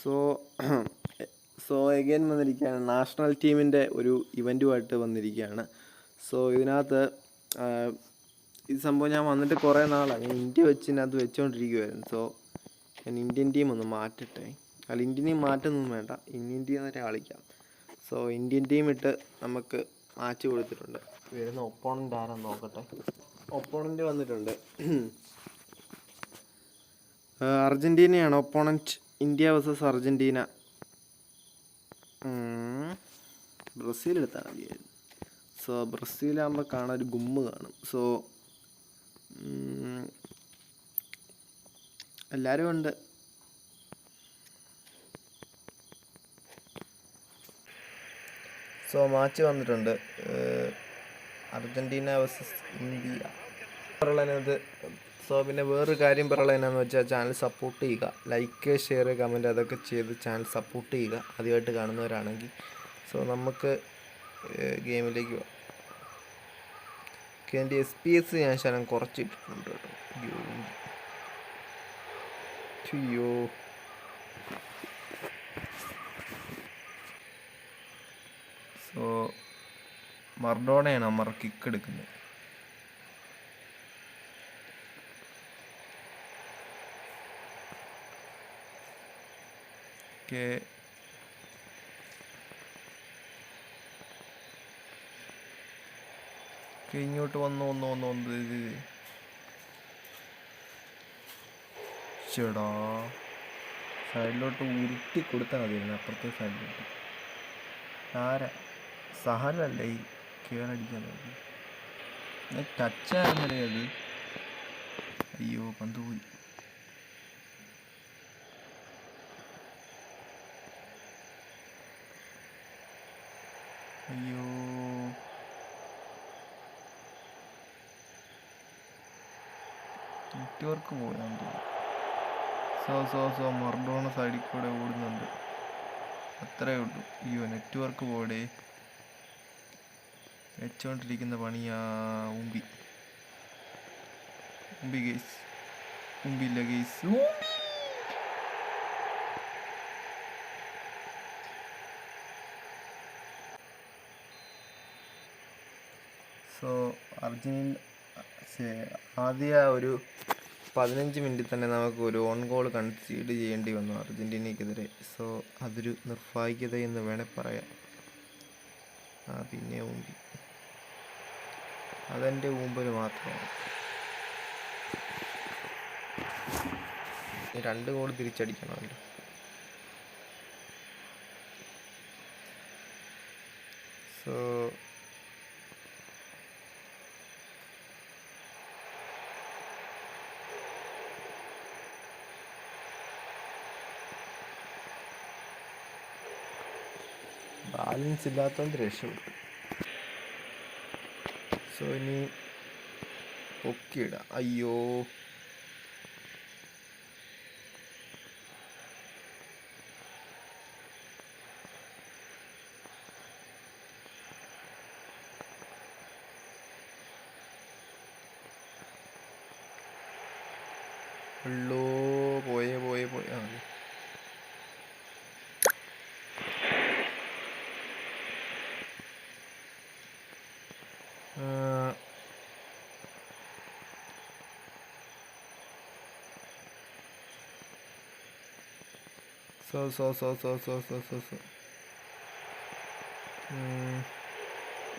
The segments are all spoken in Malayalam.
സോ സോ എഗെയിൻ വന്നിരിക്കുകയാണ്, നാഷണൽ ടീമിൻ്റെ ഒരു ഇവൻറ്റുമായിട്ട് വന്നിരിക്കുകയാണ്. സോ ഇതിനകത്ത് ഈ സംഭവം ഞാൻ വന്നിട്ട് കുറേ നാളായി. ഞാൻ ഇന്ത്യ വെച്ചിനകത്ത് വെച്ചുകൊണ്ടിരിക്കുമായിരുന്നു. സോ ഞാൻ ഇന്ത്യൻ ടീം ഒന്ന് മാറ്റട്ടെ. അല്ല, ഇന്ത്യൻ ടീം മാറ്റൊന്നും വേണ്ട, ഇന്ത്യൻ ടീം തന്നെ കളിക്കാം. സോ ഇന്ത്യൻ ടീം ഇട്ട് നമുക്ക് മാച്ച് കൊടുത്തിട്ടുണ്ട്. വരുന്ന ഒപ്പോണൻ്റ് ആരാന്ന് നോക്കട്ടെ. ഒപ്പോണൻ്റ് വന്നിട്ടുണ്ട്, അർജൻറ്റീനയാണ് opponent. India versus Argentina. Brazil എടുത്താൽ മതിയായിരുന്നു. സോ ബ്രസീലാകുമ്പോൾ കാണാൻ ഒരു ഗുമ്മ് കാണും. സോ എല്ലാവരും ഉണ്ട്. സോ മാച്ച് വന്നിട്ടുണ്ട്, അർജൻറ്റീന വേഴ്സസ് ഇന്ത്യ പറയുന്നത്. സോ പിന്നെ വേറൊരു കാര്യം പറയുന്നത് എന്നാന്ന് വെച്ചാൽ, ചാനൽ സപ്പോർട്ട് ചെയ്യുക, ലൈക്ക്, ഷെയർ, കമൻറ്റ് അതൊക്കെ ചെയ്ത് ചാനൽ സപ്പോർട്ട് ചെയ്യുക, ആദ്യമായിട്ട് കാണുന്നവരാണെങ്കിൽ. സോ നമുക്ക് ഗെയിമിലേക്ക് പോകാം. എൻ്റെ FPS ഞാൻ ശകലം കുറച്ചിട്ടിട്ടുണ്ട് കേട്ടോ. അയ്യോ, സോ മർഡോണയാണ് അമ്മർ കിക്ക് എടുക്കുന്നത്. ഓക്കെ, ഇങ്ങോട്ട് വന്ന് ചേടാ, സൈഡിലോട്ട് ഉരുട്ടി കൊടുത്താൽ മതിയായിരുന്നു, അപ്പുറത്തെ സൈഡിലോട്ട്. സഹലല്ലേ ഈ കേളടിക്കാൻ നോക്കി. ടച്ചായിരുന്നല്ലേ അത്. അയ്യോ, പന്ത് പോയി. അയ്യോ, നെറ്റ്വർക്ക് പോയാന്ന് തോന്നുന്നു. സോ മർഡോണ സൈഡിൽ കൂടെ ഓടുന്നുണ്ട്, അത്രേ ഉള്ളൂ. അയ്യോ, നെറ്റ്വർക്ക് പോടെ, വെച്ചോണ്ടിരിക്കുന്ന പണിയാ. ഉമ്പി ഗെയ്സ്, ഉമ്പില്ല ഗെയ്സ്. സോ ആദ്യ ഒരു 15 മിനിറ്റിൽ തന്നെ നമുക്ക് ഒരു ഓൺ ഗോൾ കൺസീഡ് ചെയ്യേണ്ടി വന്നു അർജൻറ്റീനയ്ക്കെതിരെ. സോ അതൊരു നിർഭാഗ്യതയെന്ന് വേണേൽ പറയാം. പിന്നെ ഊമ്പി, അതെൻ്റെ ഊമ്പൽ മാത്രമാണ്. 2 ഗോൾ തിരിച്ചടിക്കണമല്ലോ. സോ ബാലൻസ് ഇല്ലാത്തതുകൊണ്ട് രക്ഷപ്പെട്ടു. സോ ഇനി പൊക്കിയിടാം. അയ്യോ, ഉള്ളോ, പോയേ. സോ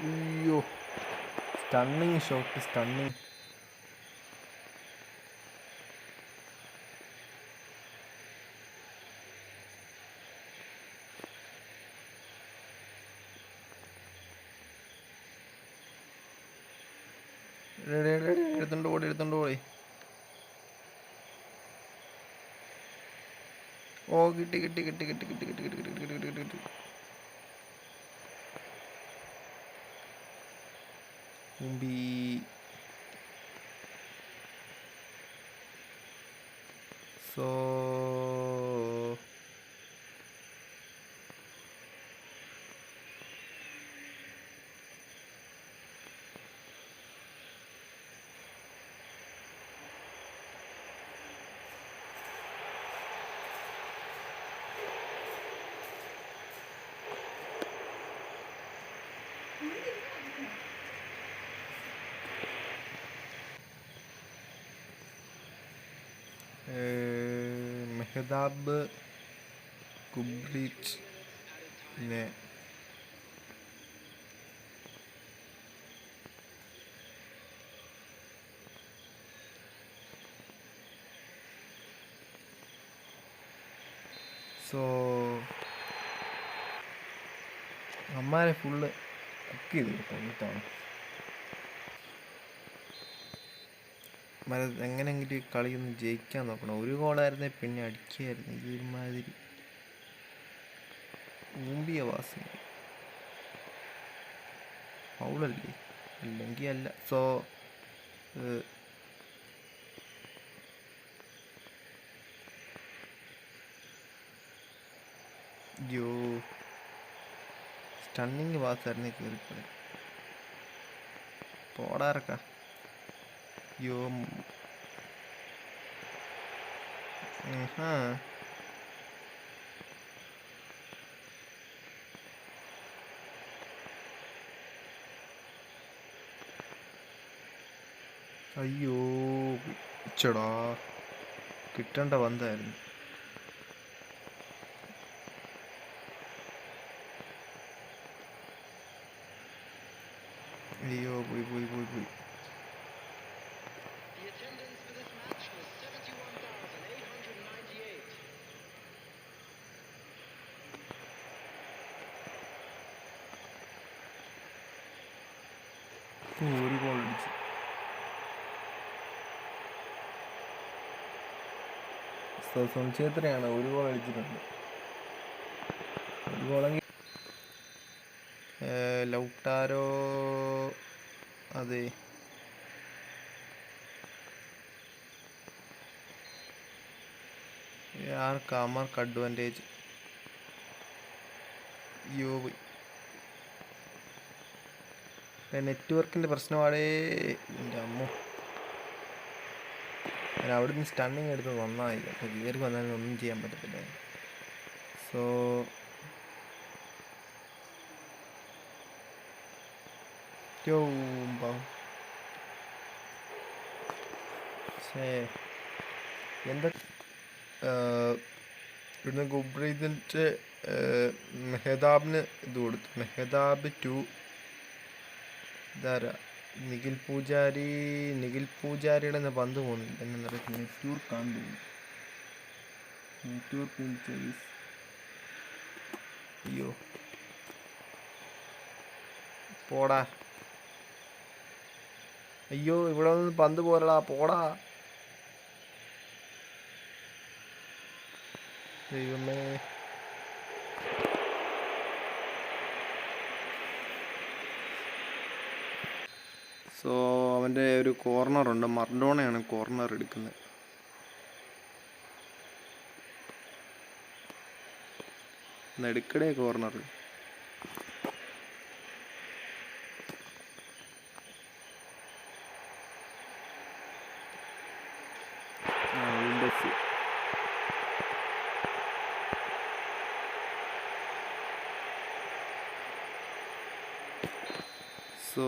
അയ്യോ, സ്റ്റണ്ണിങ് ഷോട്ട്, സ്റ്റണ്ണിങ്. എടുത്തോണ്ട് പോയി. ഓ, കിട്ടി. ഉമ്പി. സോ മെഹദാബ്, കുബ്രീച്ച്, പിന്നെ സോ അമ്മാരെ ഫുള്ള് കുക്ക് ചെയ്ത് കിട്ടാണ് എങ്ങനെയെങ്കിലും കളിയൊന്ന് ജയിക്കാൻ നോക്കണം. ഒരു ഗോളായിരുന്നേ പിന്നെ അടിക്കുകയായിരുന്നു. ഈ ഒരുമാതിരി ഊമ്പിയ വാസി ഫൗളല്ലേ? ഇല്ലെങ്കിൽ അല്ല. സോ യോ സ്റ്റണ്ണിങ് വാസായിരുന്നേ കയറിപ്പോയി. പോടാറക്ക. യോ അയ്യോ ഇച്ചടാ, കിട്ടേണ്ട വந்தாയിരുന്നു. അയ്യോ പോയി പോയി പോയി പോയി. ഒരു ഗോൾ അടിച്ചു. സുനിൽ ഒരു ഗോൾ അടിച്ചിട്ടുണ്ട്. ഒരു ഗോളെങ്കിൽ ലൗട്ടാരോ, അതെ ആർക്ക് അഡ്വാൻറ്റേജ്. യോ പോയി. നെറ്റ്വർക്കിൻ്റെ പ്രശ്നമാടേ എൻ്റെ അമ്മ. ഞാൻ അവിടെ നിന്ന് സ്റ്റണ്ണിങ് എടുത്ത് നന്നായില്ല. അപ്പോൾ കയറി വന്നാൽ ഒന്നും ചെയ്യാൻ പറ്റത്തില്ല. സോ എന്താ ഇവിടുന്ന് ഗുബ്രീദിൻ്റെ മെഹദാബിന് ഇത് കൊടുത്തു. മെഹദാബ് ടു ഇതാരാ, നിഖിൽ പൂജാരിയുടെ പന്ത് പോകുന്നില്ല. എന്താ പറയുക, നെറ്റ്വർക്ക് ആണ് തോന്നുന്നു. നെറ്റ്വർക്ക് അയ്യോ പോടാ. അയ്യോ ഇവിടെ ഒന്ന് പന്ത് പോരടാ, പോടാ. ദൈവമേ. സോ അവൻ്റെ ഒരു കോർണറുണ്ട്. മർഡോണയാണ് കോർണർ എടുക്കുന്നത്. എടുക്കടേ കോർണർ. സോ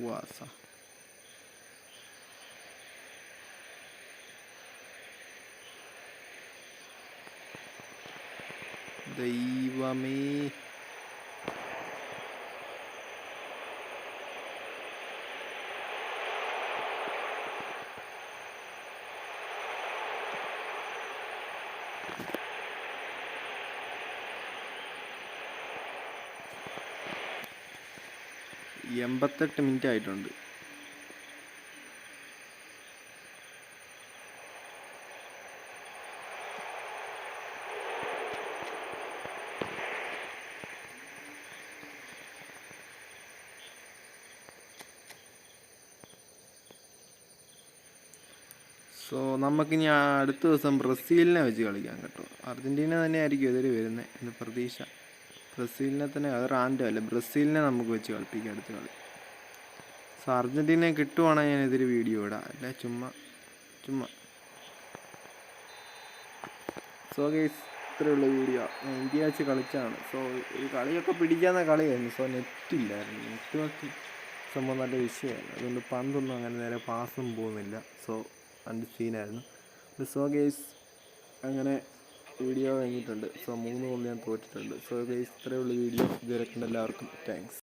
വാസ ദൈവമേ. എൺപത്തെട്ട് മിനിറ്റ് ആയിട്ടുണ്ട്. സോ നമുക്കിനി അടുത്ത ദിവസം ബ്രസീലിനെ വെച്ച് കളിക്കാം കേട്ടോ. അർജൻറ്റീന തന്നെ ആയിരിക്കും എതിര് വരുന്നത് എന്ന് പ്രതീക്ഷ. ബ്രസീലിനെ തന്നെ, അത് റാൻഡം അല്ല, ബ്രസീലിനെ നമുക്ക് വെച്ച് കളിപ്പിക്കാം അടുത്ത കളി. സോ അർജൻറ്റീനയെ കിട്ടുവാണെങ്കിൽ ഞാൻ എതിര് വീഡിയോ ഇടാം, അല്ല ചുമ്മാ. സോ ഗൈസ്, ഇത്രയുള്ള വീഡിയോ. ഞാൻ ഇന്ത്യ വെച്ച് കളിച്ചാണ്. സോ ഒരു കളിയൊക്കെ പിടിക്കാവുന്ന കളിയായിരുന്നു. സോ നെറ്റില്ലായിരുന്നു, നെറ്റ് നോക്കി സംഭവം നല്ല വിഷയമായിരുന്നു. അതുകൊണ്ട് പന്തൊന്നും അങ്ങനെ നേരെ പാസും പോകുന്നില്ല. സോ രണ്ട് സീനായിരുന്നു. സോ ഗൈസ്, അങ്ങനെ വീഡിയോ കഴിഞ്ഞിട്ടുണ്ട്. സോ 3 ഗോൾ ഞാൻ തോറ്റിട്ടുണ്ട്. സോ ഗൈസ്, ഇത്രയുള്ള വീഡിയോ. ഇതുവരെ കണ്ട എല്ലാവർക്കും താങ്ക്സ്.